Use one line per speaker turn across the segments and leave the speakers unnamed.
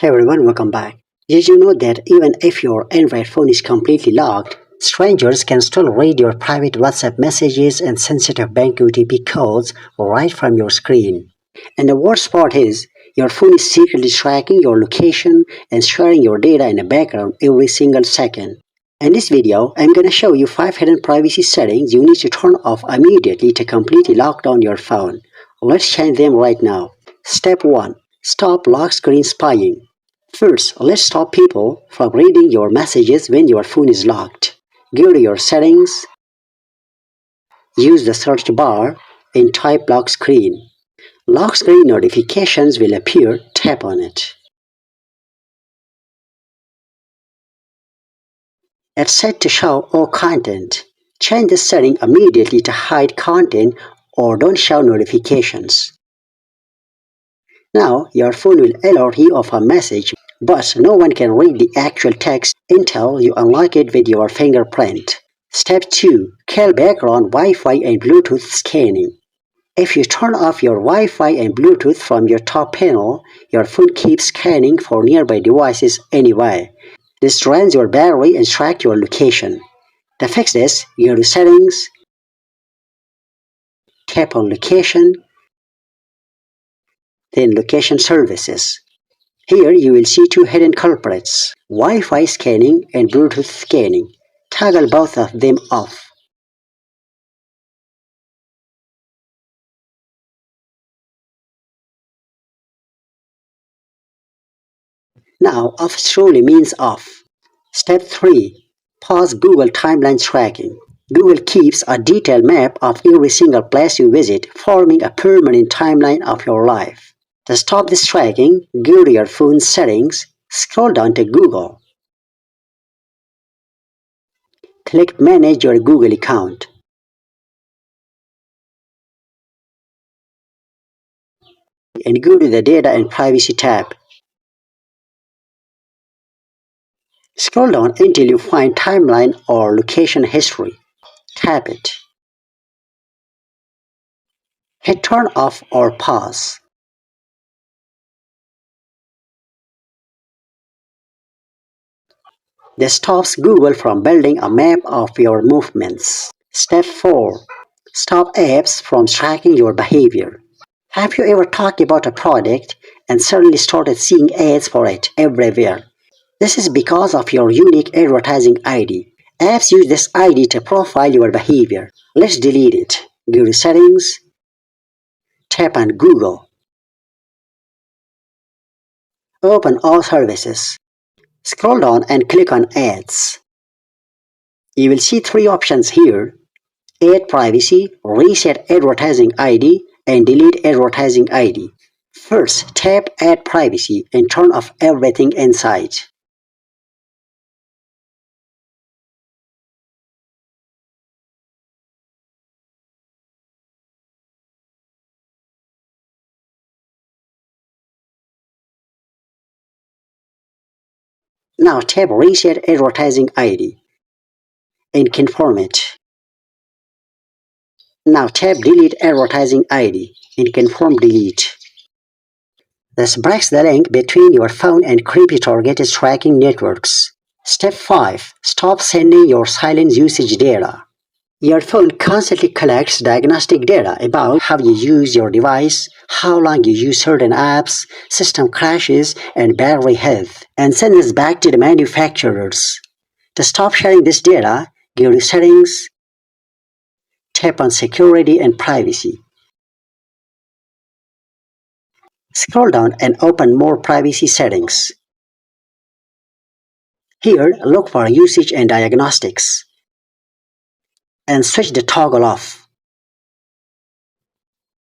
Hey everyone, welcome back. Did you know that even if your Android phone is completely locked, strangers can still read your private WhatsApp messages and sensitive bank OTP codes right from your screen? And the worst part is, your phone is secretly tracking your location and sharing your data in the background every single second. In this video, I'm gonna show you 5 hidden privacy settings you need to turn off immediately to completely lock down your phone. Let's change them right now. Step 1. Stop lock screen spying. First, let's stop people from reading your messages when your phone is locked. Go to your settings, use the search bar, and type lock screen. Lock screen notifications will appear, tap on it. It's set to show all content. Change the setting immediately to hide content or don't show notifications. Now, your phone will alert you of a message, but no one can read the actual text until you unlock it with your fingerprint. Step 2. Kill background Wi-Fi and Bluetooth scanning. If you turn off your Wi-Fi and Bluetooth from your top panel, your phone keeps scanning for nearby devices anyway. This drains your battery and tracks your location. To fix this, go to Settings, tap on Location, then Location Services. Here you will see 2 hidden culprits, Wi-Fi scanning and Bluetooth scanning. Toggle both of them off. Now, off truly means off. Step 3. Pause Google Timeline Tracking. Google keeps a detailed map of every single place you visit, forming a permanent timeline of your life. To stop this tracking, go to your phone's settings, scroll down to Google. Click Manage your Google account. And go to the Data and Privacy tab. Scroll down until you find Timeline or Location History. Tap it. Hit Turn Off or Pause. This stops Google from building a map of your movements. Step 4. Stop apps from tracking your behavior. Have you ever talked about a product and suddenly started seeing ads for it everywhere? This is because of your unique advertising ID. Apps use this ID to profile your behavior. Let's delete it. Go to Settings, tap on Google. Open All Services. Scroll down and click on Ads. You will see 3 options here: Add Privacy, Reset Advertising ID, and Delete Advertising ID. First, tap Add Privacy and turn off everything inside. Now tap Reset Advertising ID and confirm it. Now tap Delete Advertising ID and confirm delete. This breaks the link between your phone and creepy targeted tracking networks. Step 5. Stop sending your silent usage data. Your phone constantly collects diagnostic data about how you use your device, how long you use certain apps, system crashes, and battery health, and sends it back to the manufacturers. To stop sharing this data, go to Settings, tap on Security and Privacy. Scroll down and open More Privacy Settings. Here, look for Usage and Diagnostics, and switch the toggle off.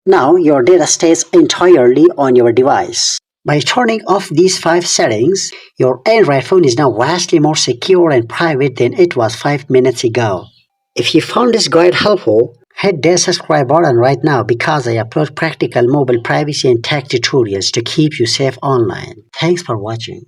Now your data stays entirely on your device. By turning off these 5 settings, your Android phone is now vastly more secure and private than it was 5 minutes ago. If you found this guide helpful, hit the subscribe button right now because I upload practical mobile privacy and tech tutorials to keep you safe online. Thanks for watching.